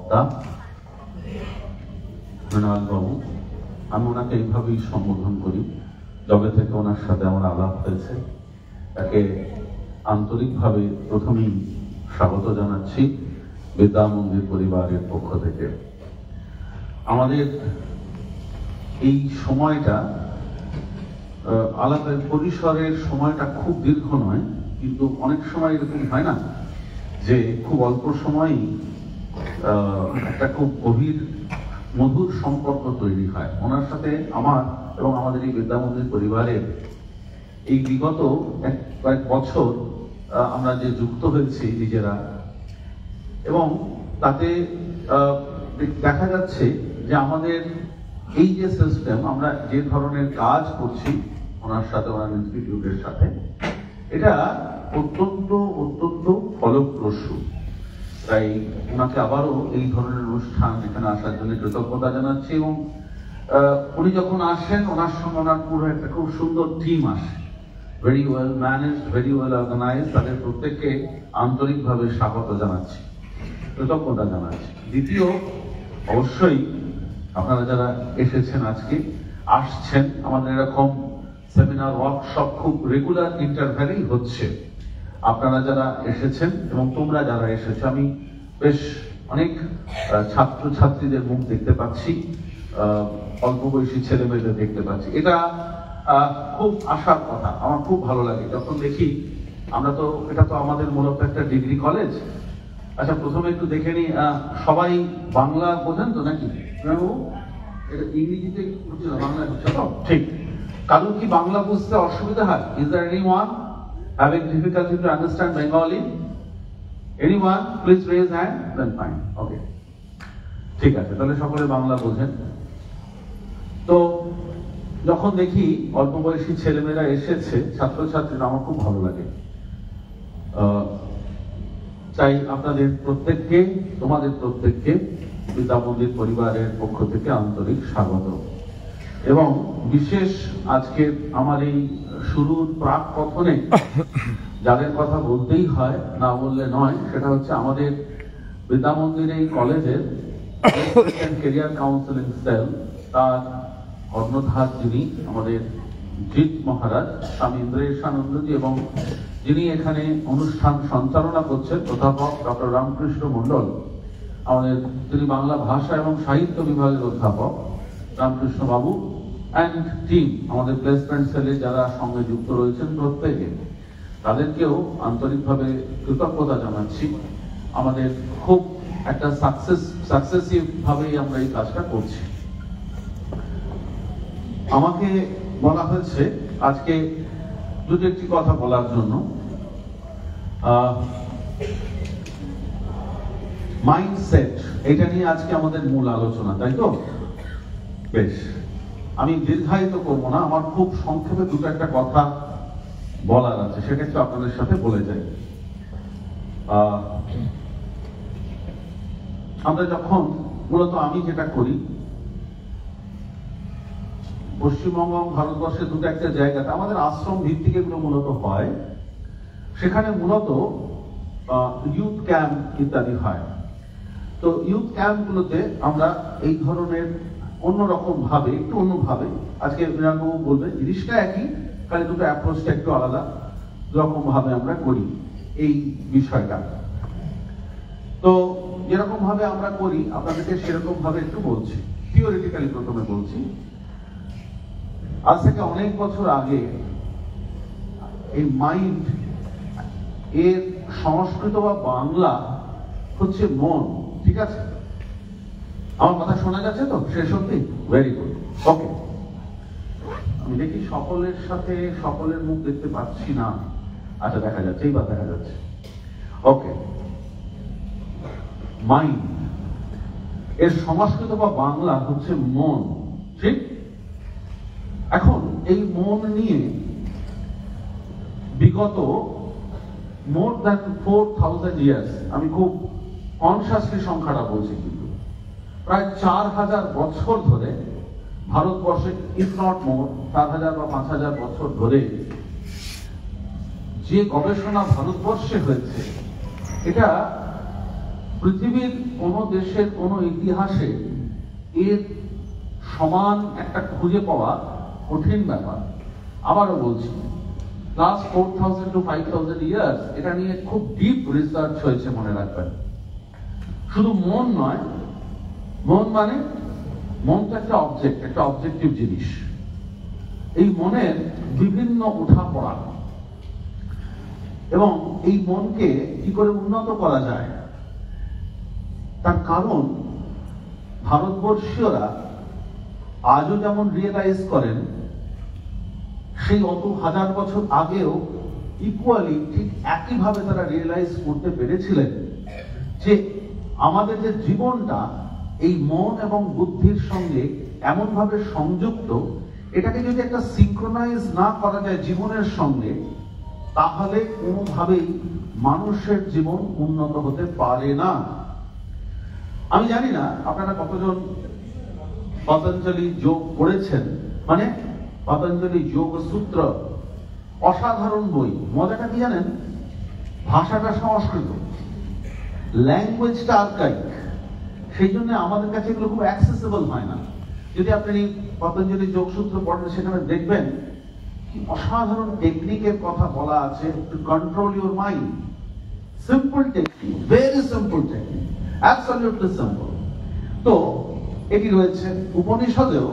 বক্তা মৃণাল বাবু, আমি ওনাকে এইভাবেই সম্বোধন করি যবে থেকে ওনার সাথে আমার আলাপ হয়েছে। তাকে আন্তরিকভাবে প্রথমেই স্বাগত জানাচ্ছি বিদ্যা মন্দির পরিবারের পক্ষ থেকে। আমাদের এই সময়টা আলাদা পরিসরের সময়টা খুব দীর্ঘ নয়, কিন্তু অনেক সময় এরকম হয় না যে খুব অল্প সময়ই একটা খুব গভীর মধুর সম্পর্ক তৈরি হয়। ওনার সাথে আমার এবং আমাদের এই বিদ্যা মন্দির পরিবারের এই বিগত কয়েক বছর আমরা যে যুক্ত হয়েছি নিজেরা, এবং তাতে দেখা যাচ্ছে যে আমাদের এই যে সিস্টেম, আমরা যে ধরনের কাজ করছি ওনার সাথে, ওনার ইনস্টিটিউটের সাথে, এটা অত্যন্ত অত্যন্ত ফলপ্রসূ। তাই ওনাকে আবারও এই ধরনের অনুষ্ঠান এখানে আসার জন্য কৃতজ্ঞতা জানাচ্ছি। এবং উনি যখন আসেন ওনার সঙ্গে ওনার পুরো একটা খুব সুন্দর টিম আসে, very well managed, very well organise. তাদের প্রত্যেককে আন্তরিকভাবে স্বাগত জানাচ্ছি, কৃতজ্ঞতা জানাচ্ছি। দ্বিতীয়, অবশ্যই আপনারা যারা এসেছেন আজকে, আসছেন, আমাদের এরকম সেমিনার ওয়ার্কশপ খুব রেগুলার ইন্টারভ্যালেই হচ্ছে। আপনারা যারা এসেছেন এবং তোমরা যারা এসেছো, আমি বেশ অনেক ছাত্র ছাত্রীদের মুখ দেখতে পাচ্ছি, অল্প বয়সী ছেলে মেয়েদের দেখতে পাচ্ছি। এটা খুব আশার কথা। আমার খুব ভালো লাগে যখন দেখি। এটা তো আমাদের মূলত একটা ডিগ্রি কলেজ। আচ্ছা, প্রথমে একটু দেখে নি, সবাই বাংলা বোঝেন তো নাকি? এটা ইংরেজিতে হচ্ছে না, বাংলায় হচ্ছে তো? ঠিক। কারণ কি বাংলা বুঝতে অসুবিধা হয়? Is there anyone having difficulty to understand Bengali? Anyone? Please raise hand. Then fine. Okay. ঠিক আছে, তাহলে সকলে বাংলা বোঝেন। তো যখন দেখি অল্প বয়সী ছেলেমেয়েরা এসেছে, ছাত্রছাত্রীরা, আমার খুব ভালো লাগে। তাই আপনাদের প্রত্যেককে, তোমাদের প্রত্যেককে বিদ্যা মন্দির পরিবারের পক্ষ থেকে আন্তরিক স্বাগত। এবং বিশেষ আজকে আমার এই শুরুর প্রাক কথনে যাদের কথা বলতেই হয়, না বললে নয়, সেটা হচ্ছে আমাদের বিদ্যা মন্দির এই কলেজের ক্যারিয়ার কাউন্সেলিং সেল, তার কর্ণধার যিনি আমাদের জিৎ মহারাজ, স্বামী ইন্দ্রেশানন্দজি, এবং যিনি এখানে অনুষ্ঠান সঞ্চালনা করছেন অধ্যাপক ডক্টর রামকৃষ্ণ মন্ডল, আমাদের যিনি বাংলা ভাষা এবং সাহিত্য বিভাগের অধ্যাপক রামকৃষ্ণ বাবু, অ্যান্ড টিম, আমাদের প্লেসমেন্ট সেলে যারা সঙ্গে যুক্ত রয়েছেন প্রত্যেকে, তাদেরকেও আন্তরিকভাবে কৃতজ্ঞতা জানাচ্ছি। আমাদের খুব একটা সাকসেসিভ ভাবেই আমরা এই কাজটা করছি। আমাকে বলা হয়েছে আজকে দুটো একটি কথা বলার জন্য। মাইন্ডসেট, এটা নিয়ে আজকে আমাদের মূল আলোচনা, তাই তো? বেশ, আমি দীর্ঘায়িত করব না, আমার খুব সংক্ষেপে দুটো একটা কথা বলার আছে, সেটা একটু আপনাদের সাথে বলে যাই। আমরা যখন, মূলত আমি যেটা করি, পশ্চিমবঙ্গ ভারতবর্ষের দুটো একটা জায়গাতে আমাদের আশ্রম ভিত্তিক এগুলো মূলত হয়। সেখানে মূলত ইউথ ক্যাম্প ইত্যাদি হয়। তো ইউথ ক্যাম্পগুলোতে আমরা এই ধরনের অন্যরকম ভাবে, একটু অন্যভাবে, আজকে মৃণালবাবু বলবেন, জিনিসটা একই, খালি দুটো অ্যাপ্রোচটা একটু আলাদা রকম ভাবে আমরা করি এই বিষয়টা। তো যেরকম ভাবে আমরা করি আপনাদেরকে সেরকম ভাবে একটু বলছি, থিওরিটিক্যালি প্রথমে বলছি। আজ থেকে অনেক বছর আগে এই মাইন্ড এর সংস্কৃত বা বাংলা হচ্ছে মন, ঠিক আছে? আমার কথা শোনা যাচ্ছে তো শেষ অবধি? ভেরি গুড, ওকে। আমি দেখি সকলের সাথে সকলের মুখ দেখতে পাচ্ছি না। আচ্ছা, দেখা যাচ্ছে, এইবার দেখা যাচ্ছে। ওকে, মাইন্ড এর সংস্কৃত বা বাংলা হচ্ছে মন, ঠিক? এখন এই মন নিয়ে বিগত মোর দ্যান 4000 ইয়ার্স, আমি খুব কনসাসলি সংখ্যাটা বলছি, কিন্তু প্রায় 4000 বছর ধরে ভারতবর্ষে, ইফ নট মোর 4000 বা 5000 বছর ধরে যে গবেষণা ভারতবর্ষে হয়েছে, এটা পৃথিবীর কোন দেশের কোন ইতিহাসে এর সমান একটা খুঁজে পাওয়া কঠিন ব্যাপার। আবারও বলছি, লাস্ট 4000 to 5000 ইয়ার্স এটা নিয়ে খুব ডিপ রিসার্চ হয়েছে, মনে রাখবেন। শুধু মন নয়, মন মানে মনটা একটা অবজেক্ট, একটা অবজেক্টিভ জিনিস। এই মনের বিভিন্ন উঠা পড়া এবং এই মনকে কি করে উন্নত করা যায়, তার কারণ ভারতবর্ষীয়রা আজও যেমন রিয়েলাইজ করেন, সেই অত হাজার বছর আগেও ইকুয়ালি ঠিক একইভাবে তারা রিয়েলাইজ করতে পেরেছিলেন যে আমাদের যে জীবনটা এই মন এবং বুদ্ধির সঙ্গে এমন ভাবে সংযুক্ত, এটাকে যদি একটা সিনক্রোনাইজ না করা যায় জীবনের সঙ্গে, তাহলে কোনোভাবেই মানুষের জীবন উন্নত হতে পারে না। আমি জানি না আপনারা কতজন পতঞ্জলি যোগ পড়েছেন, মানে পতঞ্জলি যোগ সূত্র, অসাধারণ বই। মজাটা কি জানেন? ভাষাটা সংস্কৃত, ল্যাঙ্গুয়েজটা আর্কাইক, সেই জন্য আমাদের কাছে এগুলো খুব অ্যাক্সেসিবল হয় না। যদি আপনি পতঞ্জলি যোগসূত্র পড়েন, সেখানে দেখবেন কি অসাধারণ টেকনিকের কথা বলা আছে to control your mind. Simple technique, very simple technique, absolutely simple. তো এটি রয়েছে উপনিষদেও।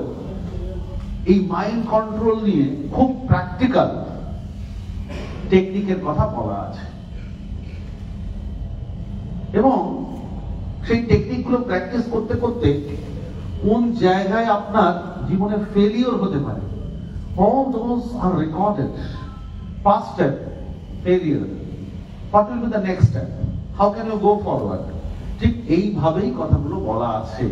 এই মাইন্ড কন্ট্রোল নিয়ে খুব প্র্যাকটিক্যাল টেকনিকের কথা বলা আছে, এবং সেই টেকনিকগুলো প্র্যাকটিস করতে করতে কোন জায়গায় আপনার জীবনে ফেলিওর হতে পারে, all those are recorded. First step, failure. What will be the next step? How can you go forward? ঠিক এইভাবেই কথাগুলো বলা আছে।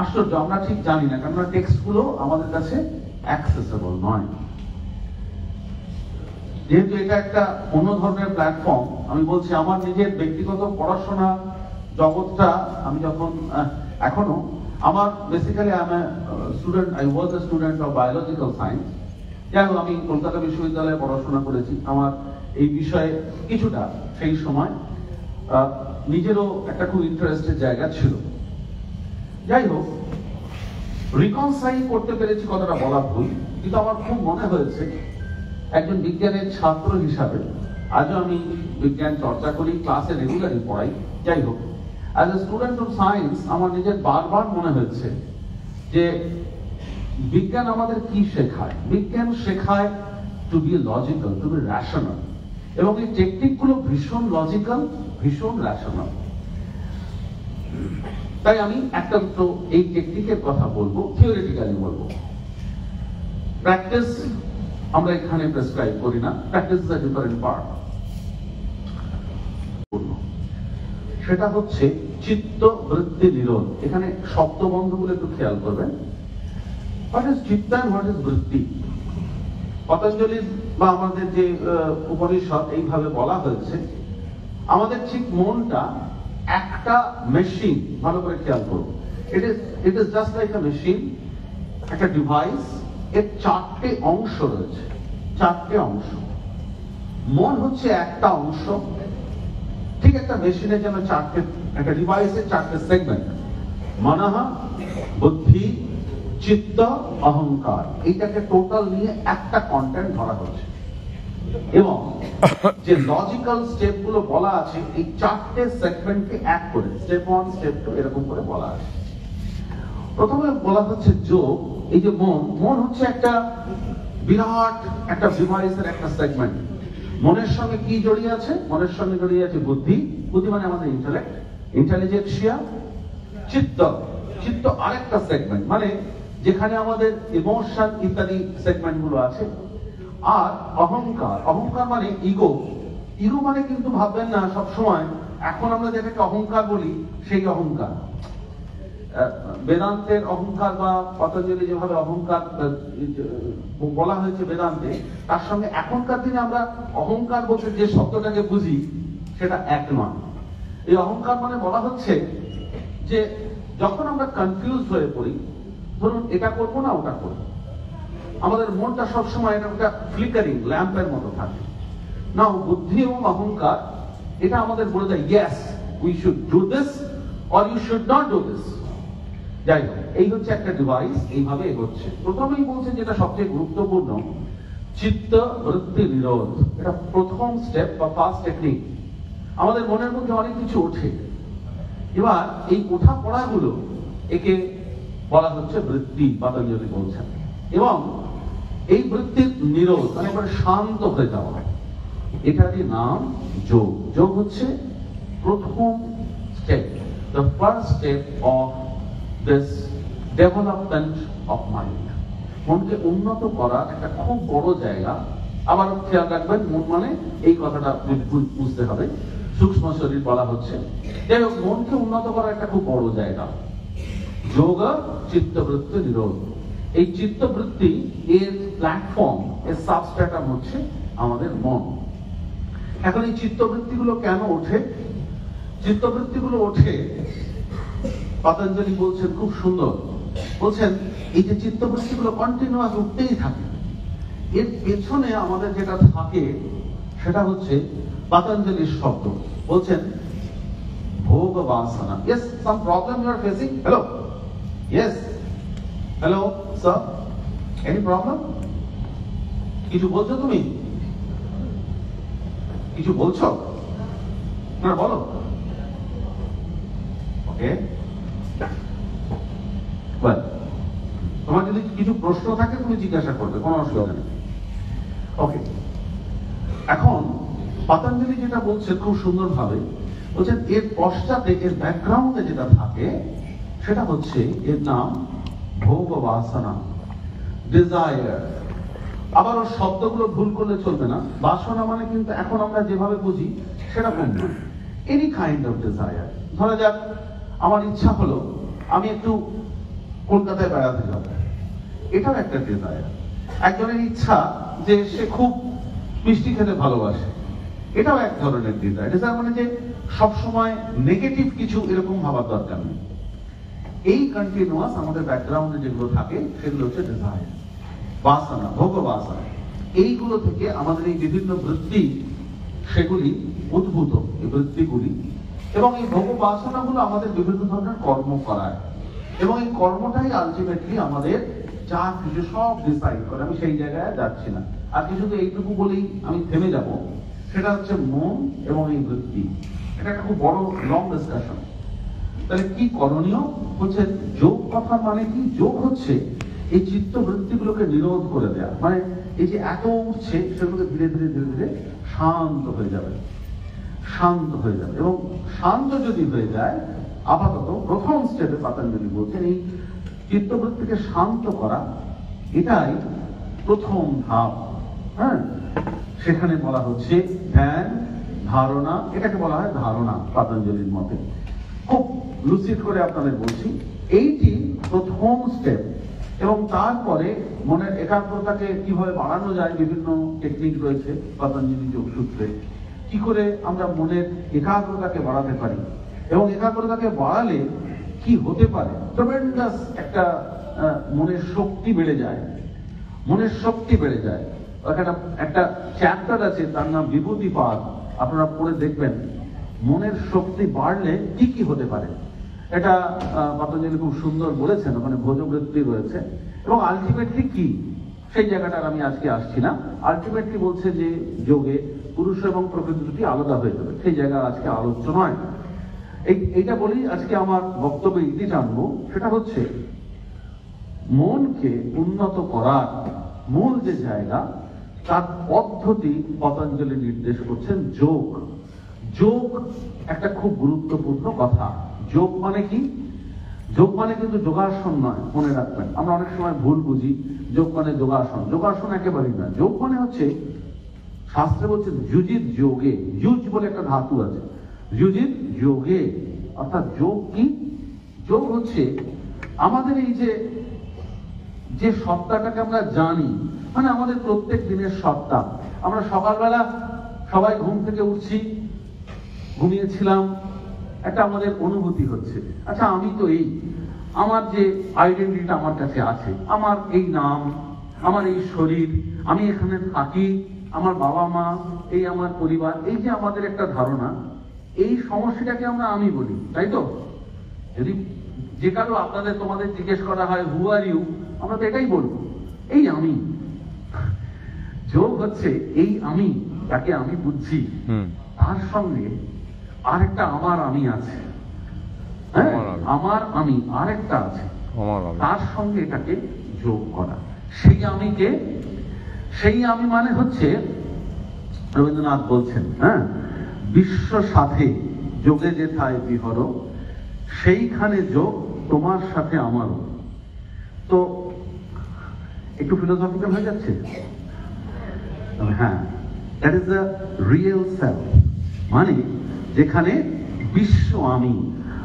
আশ্চর্য, আমরা ঠিক জানি না, কারণ টেক্সটগুলো আমাদের কাছে অ্যাক্সেসেবল নয়। যেহেতু এটা একটা অন্য ধরনের প্ল্যাটফর্ম, আমি বলছি আমার নিজের ব্যক্তিগত পড়াশোনা জগৎটা, আমি যখন এখনো আমার basically I was a student of biological science. যাই হোক, আমি কলকাতা বিশ্ববিদ্যালয়ে পড়াশোনা করেছি। আমার এই বিষয়ে কিছুটা সেই সময় নিজেরও একটা খুব ইন্টারেস্টের জায়গা ছিল। যাই হোক, রিকনসাইল করতে পেরেছি কতটা বলা ভুল, কিন্তু আমার খুব মনে হয়েছে একজন বিজ্ঞানের ছাত্র হিসাবে, আজও আমি বিজ্ঞান চর্চা করি, ক্লাসে রেগুলারই পড়াই। যাই হোক, as a student of science আমার নিজের বারবার মনে হয়েছে যে বিজ্ঞান আমাদের কি শেখায়। বিজ্ঞান শেখায় to be logical, to be rational, এবং এই টেকনিকগুলো ভীষণ লজিক্যাল, ভীষণ রেশনাল। তাই আমি একটা তো এই টেকনিকের কথা বলবো, থিওরিটিক্যালি বলবো। প্র্যাকটিস আমরা এখানে প্রেসক্রাইব করি না, practice is a different part. সেটা হচ্ছে চিত্ত বৃত্তি নিরোধ। এখানে শব্দবন্ধগুলো একটু খেয়াল করবেন। হোয়াট ইজ চিত্ত এন্ড হোয়াট ইজ বৃত্তি? পতঞ্জলি বা আমাদের যে উপনিষদ এইভাবে বলা হয়েছে, আমাদের ঠিক মনটা একটা মেশিন। ভালো করে খেয়াল করুন, it is just like a machine, একটা ডিভাইস। এর চারটে অংশ রয়েছে, চারটে অংশ। মন হচ্ছে একটা অংশ, ঠিক একটা মেশিনের যেন চারটে, একটা ডিভাইসের চারটে সেগমেন্ট, মনঃ, বুদ্ধি, চিত্ত, অহংকার। এইটাকে টোটাল নিয়ে একটা কন্টেন্ট ধরা হচ্ছে, এবং যে লজিক্যাল স্টেপ গুলো বলা আছে এই চারটে সেগমেন্টকে এক করে, স্টেপ 1, স্টেপ 2 এরকম করে বলা আছে। প্রথমে বলা হচ্ছে যোগ। এই যে মন হচ্ছে একটা বিরাট একটা ডিভাইসের একটা সেগমেন্ট। মনের সঙ্গে কি জড়িয়ে আছে? মনের সঙ্গে জড়িয়ে আছে বুদ্ধি। বুদ্ধি মানে আমাদের ইন্টেলেক্ট, ইন্টেলিজেন্সিয়া। চিত্ত আরেকটা সেগমেন্ট, মানে যেখানে আমাদের ইমোশন ইত্যাদি সেগমেন্ট গুলো আছে। আর অহংকার মানে ইগো। ইগো মানে কিন্তু ভাববেন না সবসময় এখন আমরা যেটাকে অহংকার বলি সেই অহংকার। বেদান্তের অহংকার বা পতঞ্জলি যেভাবে অহংকার বলা হয়েছে বেদান্তে, তার সঙ্গে এখনকার দিনে আমরা অহংকার বলতে যে শব্দটাকে বুঝি সেটা এক নয়। এই অহংকার মানে বলা হচ্ছে যে যখন আমরা কনফিউজ হয়ে পড়ি, ধরুন এটা করবো না ওটা করবো, আমাদের মনটা সবসময় একটা ফ্লিকারিং ল্যাম্পের মতো থাকে। না, বুদ্ধি এবং অহংকার এটা আমাদের বলে দেয় yes we should do this or you should not do this. যাই হোক, এই হচ্ছে একটা ডিভাইস, এইভাবে এগোচ্ছে। প্রথমেই বলছে যেটা সবচেয়ে গুরুত্বপূর্ণ, চিত্ত বৃত্তি নিরোধ। এটা প্রথম স্টেপ বা ফার্স্ট টেকনিক। আমাদের মনের মধ্যে অনেক কিছু ওঠে, এবার এই ওঠা পড়াগুলো একে বলা হচ্ছে বৃত্তি, পতঞ্জলি বলছেন। এবং এই বৃত্তির নিরোধ মানে এবার শান্ত হয়ে যাওয়া, এটারই নাম যোগ। যোগ হচ্ছে প্রথম step, the first step of this development of mind. মনকে উন্নত করা একটা খুব বড় জায়গা। আবার খেয়াল রাখবেন, মন মানে এই কথাটা বুঝতে হবে, সূক্ষ্ম শরীর বলা হচ্ছে। যাই হোক, মনকে উন্নত করা একটা খুব বড় জায়গা। যোগ চিত্তবৃত্তি নিরোধ। এই চিত্তবৃত্তি এর প্ল্যাটফর্ম, এর সাবস্ট্রাটাম হচ্ছে আমাদের মন। এখন এই চিত্তবৃত্তিগুলো কেন ওঠে? চিত্তবৃত্তিগুলো ওঠে, পতঞ্জলি বলছেন খুব সুন্দর, বলছেন এই যে চিত্তবৃত্তিগুলো কন্টিনিউয়াস উঠতেই থাকে, এর পেছনে আমাদের যেটা থাকে সেটা হচ্ছে পতঞ্জলির শব্দ। বলছেন ভোগ বাসনা। Yes, some problem you are facing? Hello, yes, hello sir, any problem? কিছু বলছো তুমি? কিছু বলছো না? বলো। ওকে, তোমার যদি কিছু প্রশ্ন থাকে তুমি জিজ্ঞাসা করবে, কোনো অসুবিধা নেই। ওকে, এখন পতঞ্জলি যেটা বলছেন খুব সুন্দর ভাবে, বলছেন এর পশ্চাতে, এর ব্যাকগ্রাউন্ডে যেটা থাকে সেটা হচ্ছে, এর নাম ভোগ বাসনা, ডিজায়ার। আবার ওর শব্দগুলো ভুল করলে চলবে না। বাসনা মানে কিন্তু এখন আমরা যেভাবে বুঝি সেরকম নয়, এনি কাইন্ড অফ ডিজায়ার। ধরা যাক আমার ইচ্ছা হলো আমি একটু কলকাতায় বেড়াতে যাব, এটাও একটা ডিজায়ার। একজনের ইচ্ছা যে সে খুব মিষ্টি খেতে ভালোবাসে, এটাও এক ধরনের ডিজায়ার। ডিজায়ার মানে যে সবসময় নেগেটিভ কিছু এরকম ভাবার দরকার নেই। এই কন্টিনিউয়াস আমাদের ব্যাকগ্রাউন্ডে যেগুলো থাকে সেগুলো হচ্ছে ডিজায়ার, বাসনা, ভোগ বাসনা। এইগুলো থেকে আমাদের এই বিভিন্ন বৃত্তি সেগুলি উদ্ভূত, এই বৃত্তিগুলি। এবং এই ভোগ বাসনাগুলো আমাদের বিভিন্ন ধরনের কর্ম করায়, এবং এই কর্মটাই আলটিমেটলি আমাদের যা কিছু সব ডিসাইড করে। আমি সেই জায়গায় যাচ্ছি না, আর কিছু তো এইটুকু বলেই আমি থেমে যাব, সেটা হচ্ছে মন এবং এই বৃত্তি। এটা একটা খুব বড় লং ডিসকাশন। তাহলে কি করণীয়? হচ্ছে যোগ। কথা মানে কি? যোগ হচ্ছে এই চিত্তবৃত্তিগুলোকে নিরোধ করে দেয়া, মানে এই যে এত উঠছে সেগুলোকে ধীরে ধীরে ধীরে ধীরে শান্ত হয়ে যাবে, শান্ত হয়ে যাবে। এবং শান্ত যদি হয়ে যায়, আপাতত প্রথম স্টেপে পতঞ্জলি বলছেন এই চিত্তবৃত্তিকে শান্ত করা, এটাই প্রথম ধাপ। হ্যাঁ, সেখানে বলা হচ্ছে ধ্যান, ধারণা। এটাকে বলা হয় ধারণা পতঞ্জলির মতে। খুব লুসিড করে আপনাদের বলছি, এইটি প্রথম স্টেপ। এবং তারপরে মনের একাগ্রতাকে কিভাবে বাড়ানো যায়, বিভিন্ন টেকনিক রয়েছে পতঞ্জলি যোগসূত্রে। কি করে আমরা মনের একাগ্রতাকে বাড়াতে পারি, এবং একাগ্রতাকে বাড়ালে কি হতে পারে, ট্রেমেন্ডাস একটা মনের শক্তি বেড়ে যায়, মনের শক্তি বেড়ে যায়। একটা চ্যাপ্টার আছে, তার নাম বিভূতিপাদ, আপনারা পড়ে দেখবেন। মনের শক্তি বাড়লে কি কি হতে পারে, এটা পতঞ্জলি খুব সুন্দর বলেছেন। ওখানে ভোজবৃত্তি রয়েছে, এবং আলটিমেটলি কি, সেই জায়গাটার আমি আজকে আসছি না। আলটিমেটলি বলছে যে যোগে পুরুষ এবং প্রকৃতি দুটি আলাদা হয়ে যাবে, সেই জায়গা আজকে আলোচ্য নয়। এইটা বলি আজকে আমার বক্তব্যে ইতি টানবো, সেটা হচ্ছে মনকে উন্নত করার মূল যে জায়গা, তার পদ্ধতি পতঞ্জলি নির্দেশ করছেন যোগ। যোগ একটা খুব গুরুত্বপূর্ণ কথা। যোগ মানে কি? যোগ মানে কিন্তু যোগাসন নয়, মনে রাখবেন। আমরা অনেক সময় ভুল বুঝি, যোগ মানে যোগাসন। যোগাসন একেবারেই না। যোগ মানে হচ্ছে, শাস্ত্রে বলছে যুজিত যোগে, যুজ বলে একটা ধাতু আছে, যুজিত যোগে। অর্থাৎ যোগ কি? যোগ হচ্ছে আমাদের এই যে সত্তাটাকে আমরা জানি, মানে আমাদের প্রত্যেক দিনের সত্তা। আমরা সকালবেলা সবাই ঘুম থেকে উঠছি, ঘুমিয়েছিলাম, একটা আমাদের অনুভূতি হচ্ছে, আচ্ছা আমি তো এই, আমার যে আইডেন্টিটিটা আমার কাছে আছে, আমার এই নাম, আমার এই শরীর, আমি এখানে থাকি, আমার বাবা মা, এই আমার পরিবার, এই যে আমাদের একটা ধারণা, এই সমস্যাটাকে আমরা আমি বলি, তাই তো? যদি যে কারো তোমাদের জিজ্ঞেস করা হয় হু আর ইউ, আমরা তো এটাই বলবো, এই আমি। যোগ হচ্ছে এই আমি, তাকে আমি বুঝছি, তার সঙ্গে আরেকটা আমার আমি আছে। হ্যাঁ, আমার আমি আরেকটা আছে, তার সঙ্গে এটাকে যোগ করা। সেই আমিকে, সেই আমি মানে হচ্ছে, রবীন্দ্রনাথ বলছেন, হ্যাঁ, বিশ্ব সাথে যোগে যেথায় বিহর, সেইখানে যোগ তোমার সাথে আমারও। তো একটু ফিলোসফিক্যাল হয়ে যাচ্ছে। হ্যাঁ, that is the real self, মানে যেখানে বিশ্ব আমি।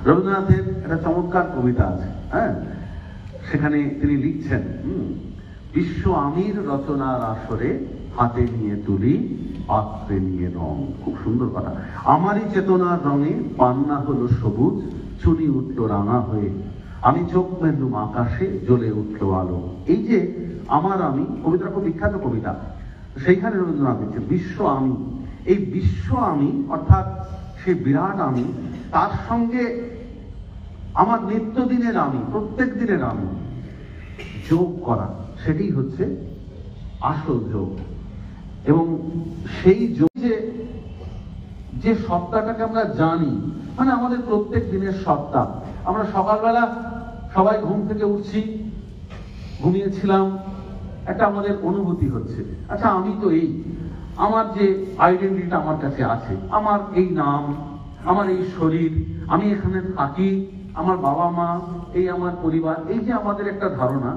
রবীন্দ্রনাথের একটা চমৎকার কবিতা আছে, হ্যাঁ, সেখানে তিনি লিখছেন, বিশ্ব আমির রচনার আসরে হাতে নিয়ে তুলি, পাত্রে নিয়ে রং। খুব সুন্দর কথা। আমারই চেতনার রঙে পান্না হলো সবুজ, চুনি উঠলো রাঙা হয়ে, আমি চোখ মেললুম আকাশে, জ্বলে উঠলো আলো। এই যে আমার আমি, কবিতা খুব বিখ্যাত কবিতা। সেইখানে রবীন্দ্রনাথ দিচ্ছে বিশ্ব আমি। এই বিশ্ব আমি অর্থাৎ সেই বিরাট আমি, তার সঙ্গে আমার নিত্যদিনের আমি, প্রত্যেক দিনের আমি যোগ করা, সেটি হচ্ছে আসল যোগ। এবং সেই যোগ যে সত্তাটাকে আমরা জানি, মানে আমাদের প্রত্যেক দিনের সত্তা। আমরা সকালবেলা সবাই ঘুম থেকে উঠছি, ঘুমিয়েছিলাম, একটা আমাদের অনুভূতি হচ্ছে, আচ্ছা আমি তো এই, আমার যে আইডেন্টিটিটা আমার কাছে আছে, আমার এই নাম, আমার এই শরীর, আমি এখানে থাকি, আমার বাবা মা, এই আমার পরিবার, এই যে আমাদের একটা ধারণা,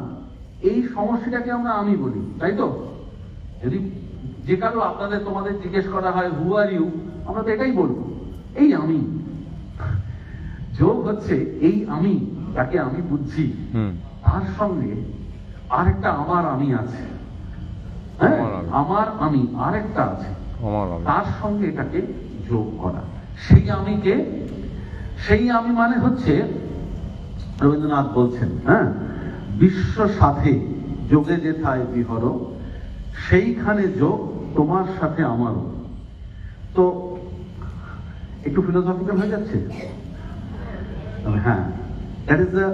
এই সমস্যাটাকে আমরা আমি বলি, তাই তো? যদি যে কারো তোমাদের জিজ্ঞেস করা হয় হু আর ইউ, আমরা তো এটাই বলবো, এই আমি। যোগ হচ্ছে এই আমি, তাকে আমি বুঝছি, তার সঙ্গে আরেকটা আমার আমি আছে। হ্যাঁ, আমার আমি আরেকটা আছে, তার সঙ্গে এটাকে যোগ করা। সেই আমিকে, সেই আমি মানে হচ্ছে, রবীন্দ্রনাথ বলছেন, হ্যাঁ, বিশ্ব সাথে যোগে যেথায় বিহর, সেইখানে যোগ তোমার সাথে আমারও। তো একটু ফিলোসফিক্যাল হয়ে যাচ্ছে। হ্যাঁ, that is the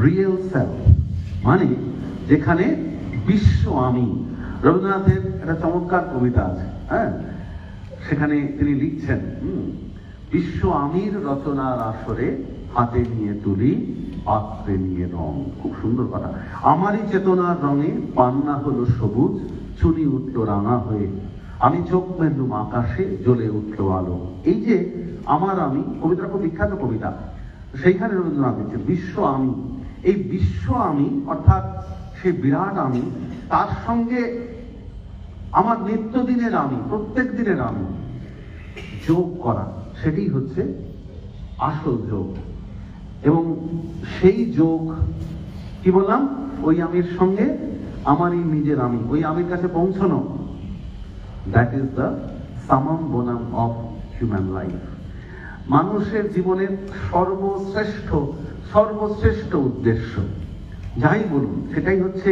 real self, মানে যেখানে বিশ্ব আমি। রবীন্দ্রনাথের একটা চমৎকার কবিতা আছে, হ্যাঁ, সেখানে তিনি লিখছেন, বিশ্ব আমির রচনার আসরে হাতে নিয়ে তুলি, পাত্রে নিয়ে রং। খুব সুন্দর কথা। আমারই চেতনার রঙে পান্না হলো সবুজ, চুনি উঠলো রাঙা হয়ে, আমি চোখ মেললুম আকাশে, জ্বলে উঠলো আলো। এই যে আমার আমি, কবিতা খুব বিখ্যাত কবিতা। সেইখানে রবীন্দ্রনাথ দিচ্ছে বিশ্ব আমি। এই বিশ্ব আমি অর্থাৎ সেই বিরাট আমি, তার সঙ্গে আমার নিত্যদিনের আমি, প্রত্যেক দিনের আমি যোগ করা, সেটি হচ্ছে আসল যোগ। এবং সেই যোগ কি বললাম, ওই আমির সঙ্গে আমারই নিজের আমি, ওই আমির কাছে পৌঁছানো, that is the summum bonum of human life. মানুষের জীবনের সর্বশ্রেষ্ঠ উদ্দেশ্য যাই বলুন, সেটাই হচ্ছে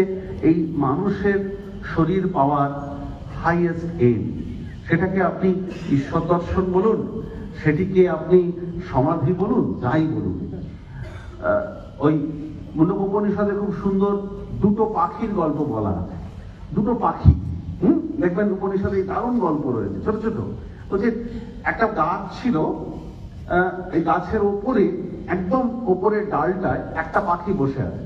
এই মানুষের শরীর পাওয়ার হাইয়েস্ট এইম। সেটাকে আপনি ঈশ্বর দর্শন বলুন, সেটিকে আপনি সমাধি বলুন, যাই বলুন। ওই মুন্ডক উপনিষদে খুব সুন্দর দুটো পাখির গল্প বলা আছে। দুটো পাখি, দেখবেন উপনিষদে দারুণ গল্প রয়েছে, ছোট ছোট। বলছে একটা গাছ ছিল, এই গাছের ওপরে, একদম ওপরের ডালটায় একটা পাখি বসে আছে।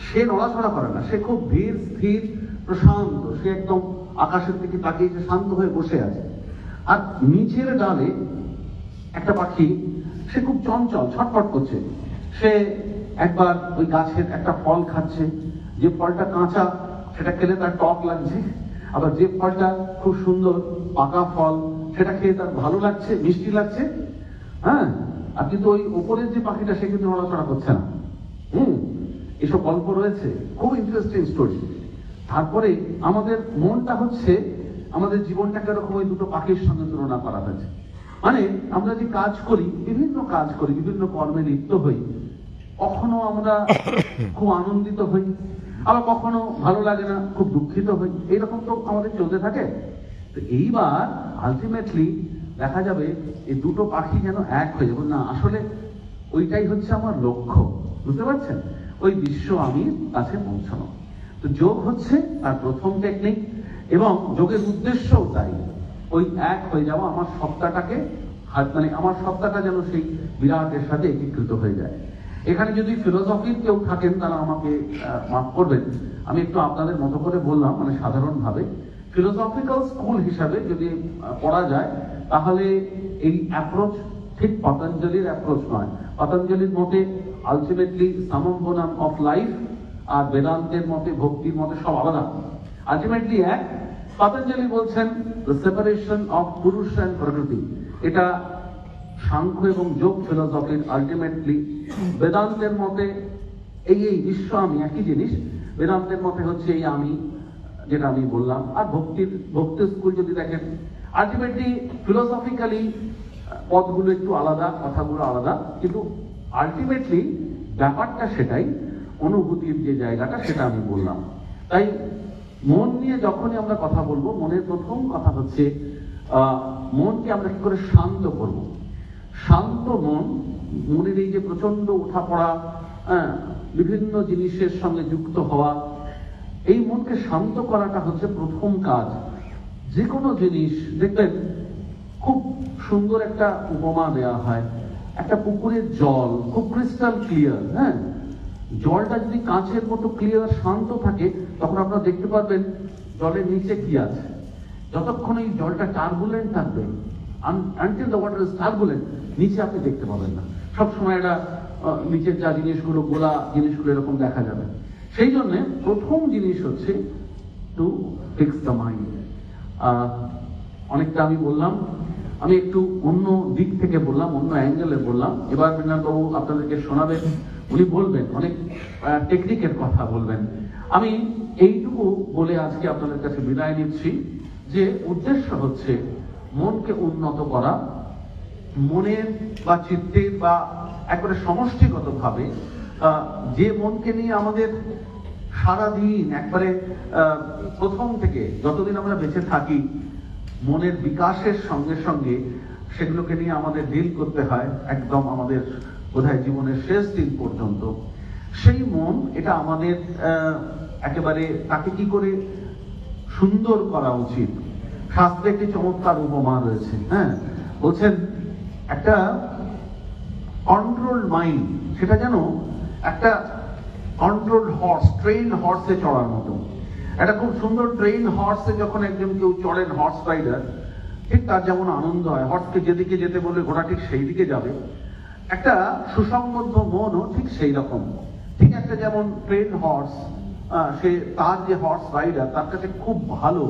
সে নড়াচড়া করে না, সে খুব ধীর স্থির প্রশান্ত, সে একদম আকাশের দিকে তাকিয়ে শান্ত হয়ে বসে আছে। আর নিচের ডালে একটা পাখি, সে খুব চঞ্চল, ছটফট করছে। সে একবার ওই গাছের একটা ফল খাচ্ছে, যে ফলটা কাঁচা সেটা খেলে তার টক লাগছে, আবার যে ফলটা খুব সুন্দর পাকা ফল সেটা খেয়ে তার ভালো লাগছে, মিষ্টি লাগছে। হ্যাঁ, আর কিন্তু ওই উপরের যে পাখিটা, সে কিন্তু নড়াচড়া করছে না। এসব গল্প রয়েছে, খুব ইন্টারেস্টিং স্টোরি। তারপরে আমাদের মনটা হচ্ছে, আমাদের জীবনটাকে এরকম ওই দুটো পাখির সঙ্গে তুলনা করা হয়েছে। মানে আমরা যে কাজ করি, বিভিন্ন কাজ করি, বিভিন্ন কর্মে লিপ্ত হই, কখনো আমরা খুব আনন্দিত হই, আবার কখনো ভালো লাগে না, খুব দুঃখিত হই, এইরকম তো আমাদের চলতে থাকে। তো এইবার আলটিমেটলি দেখা যাবে এই দুটো পাখি যেন এক হয়ে যাবে। না, আসলে ওইটাই হচ্ছে আমার লক্ষ্য, বুঝতে পারছেন? ওই বিশ্ব আমি কাছে পৌঁছানো। তো যোগ হচ্ছে তার প্রথম টেকনিক, এবং যোগের উদ্দেশ্যও তাই, ওই এক হয়ে যাওয়া, আমার সত্তাটাকে মানে আমার সত্তাটা যেন সেই বিরাটের সাথে একীকৃত হয়ে যায়। এখানে যদি ফিলোসফির কেউ থাকেন তারা আমাকে মাফ করবেন, আমি একটু আপনাদের মতো করে বললাম, মানে সাধারণভাবে ফিলোসফিক্যাল স্কুল হিসাবে যদি পড়া যায়, তাহলে এই অ্যাপ্রোচ ঠিক পতঞ্জলির অ্যাপ্রোচ নয়। পতঞ্জলির মতে আলটিমেটলি সমম্বনম অফ লাইফ, আর বেদান্তের মতে, ভক্তির মতে সব আলাদা, আলটিমেটলি এক। পতঞ্জলি বলছেন দ্য সেপারেশন অফ পুরুষ অ্যান্ড প্রকৃতি, এটা সাংখ্য এবং যোগ ফিলোসফির আলটিমেটলি। বেদান্তের মতে এই বিশ্ব আমি একই জিনিস, বেদান্তের মতে হচ্ছে এই আমি, যেটা আমি বললাম। আর ভক্তি স্কুল যদি দেখেন, আলটিমেটলি ফিলোসফিক্যালি পদগুলো একটু আলাদা, কথাগুলো আলাদা, কিন্তু আলটিমেটলি ব্যাপারটা সেটাই, অনুভূতির যে জায়গাটা সেটা আমি বললাম। তাই মন নিয়ে যখনই আমরা কথা বলবো, মনের প্রথম কথা হচ্ছে মনকে আমরা কি করে শান্ত করব। শান্ত মন, মনের এই যে প্রচন্ড ওঠা পড়া, বিভিন্ন জিনিসের সঙ্গে যুক্ত হওয়া, এই মনকে শান্ত করাটা হচ্ছে প্রথম কাজ। যে কোনো জিনিস দেখবেন খুব সুন্দর একটা উপমা দেওয়া হয়, একটা পুকুরের জল খুব ক্রিস্টাল ক্লিয়ার, হ্যাঁ, জলটা যদি কাঁচের মতো ক্লিয়ার শান্ত থাকে, তখন আপনারা দেখতে পারবেন জলের নিচে কি আছে। যতক্ষণ এই জলটা টার্বুলেন্ট থাকবে, until the water is turbulent, নিচে আপনি দেখতে পাবেন না। সবসময় একটা নিচের যা জিনিসগুলো, গোলা জিনিসগুলো এরকম দেখা যাবে। সেই জন্য প্রথম জিনিস হচ্ছে টু ফিক্স দ্য মাইন্ড। অনেকটা আমি বললাম, আমি একটু অন্য দিক থেকে বললাম, অন্য অ্যাঙ্গেলে বললাম। এবার মৃণালবাবু আপনাদেরকে শোনাবেন, উনি বলবেন অনেক টেকনিকের কথা বলবেন। আমি এইটুকু বলে আজকে আপনাদের কাছে বিদায় নিচ্ছি, যে উদ্দেশ্য হচ্ছে মনকে উন্নত করা, মনের বা চিত্তের বা একবারে সমষ্টিগতভাবে যে মনকে নিয়ে আমাদের সারাদিন একবারে প্রথম থেকে যতদিন আমরা বেঁচে থাকি, মনের বিকাশের সঙ্গে সঙ্গে সেগুলোকে নিয়ে আমাদের ডিল করতে হয় একদম আমাদের বোধহয় জীবনের শেষ দিন পর্যন্ত। সেই মন, এটা আমাদের একেবারে তাকে কি করে সুন্দর করা উচিত। শাস্ত্রে একটি চমৎকার উপমা রয়েছে, হ্যাঁ, বলছেন একটা কন্ট্রোল মাইন্ড, সেটা যেন একটা কন্ট্রোল হর্স, ট্রেন হর্সে চড়ার মতো। একটা খুব সুন্দর ট্রেন হর্সে যখন একজন কেউ চড়েন, হর্স রাইডার, ঠিক তার যেমন আনন্দ হয়, হর্সকে যেদিকে যেতে বললে ঘোড়া ঠিক সেই দিকে যাবে। একটা সুসংবদ্ধ মনও ঠিক সেই রকম, ঠিক একটা যেমন ট্রেন হর্স, সে তার যে হর্স রাইডার তার কাছে খুব ভালো,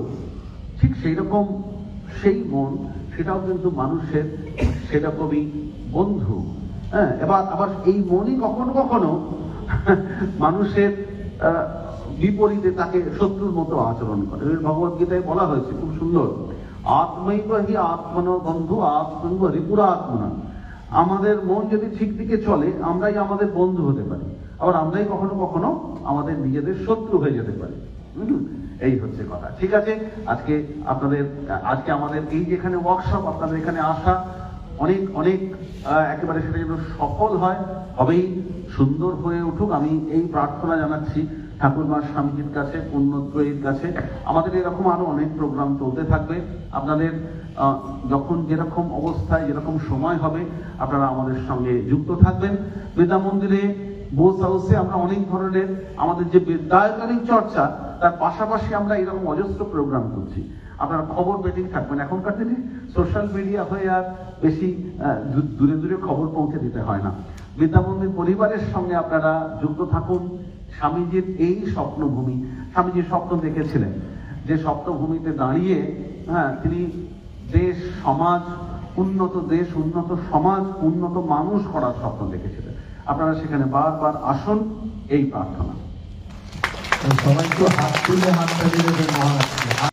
ঠিক সেই রকম সেই মন, সেটাও কিন্তু মানুষের সেরকমই বন্ধু। হ্যাঁ, আবার এই মনই কখনো কখনো মানুষের বিপরীতে তাকে শত্রুর মতো আচরণ করে। ভগবত গীতায় বলা হয়েছে খুব সুন্দর, আত্মৈব হি আত্মন বন্ধু আত্মৈব রিপুরাত্মনা। আমাদের মন যদি ঠিক দিকে চলে, আমরাই আমাদের বন্ধু হতে পারি, আবার আমরাই কখনো কখনো আমাদের নিজেদের শত্রু হয়ে যেতে পারি। এই হচ্ছে কথা। ঠিক আছে, আজকে আমাদের এই যেখানে ওয়ার্কশপ, আপনাদের এখানে আসা অনেক অনেক একেবারে সেটা যেন সফল হয়, হবেই, সুন্দর হয়ে উঠুক, আমি এই প্রার্থনা জানাচ্ছি ঠাকুরমা স্বামীজির কাছে, পুণ্যত্রয়ীর কাছে। আমাদের এরকম আরো অনেক প্রোগ্রাম চলতে থাকবে। আপনাদের যখন যেরকম অবস্থায় যেরকম সময় হবে, আপনারা আমাদের সঙ্গে যুক্ত থাকবেন। বিদ্যা মন্দিরে, বোস হাউসে আমরা অনেক ধরনের আমাদের যে বিদ্যায়তনিক চর্চা, তার পাশাপাশি আমরা এরকম অজস্র প্রোগ্রাম করছি। আপনারা খবর পেতেই থাকবেন। এখনকার দিনে সোশ্যাল মিডিয়া হয়ে আর বেশি দূরে দূরে খবর পৌঁছে দিতে হয় না। বিদ্যা মন্দির পরিবারের সঙ্গে আপনারা যুক্ত থাকুন। স্বামীজির এই স্বপ্নভূমি, স্বামীজি স্বপ্ন দেখেছিলেন যে স্বপ্নভূমিতে দাঁড়িয়ে, হ্যাঁ, তিনি দেশ সমাজ, উন্নত দেশ, উন্নত সমাজ, উন্নত মানুষ করার স্বপ্ন দেখেছিলেন। আপনারা সেখানে বারবার আসুন, এই প্রার্থনা। সবাই তো হাত তুলে হাত তালি দেবেন মহারাজ।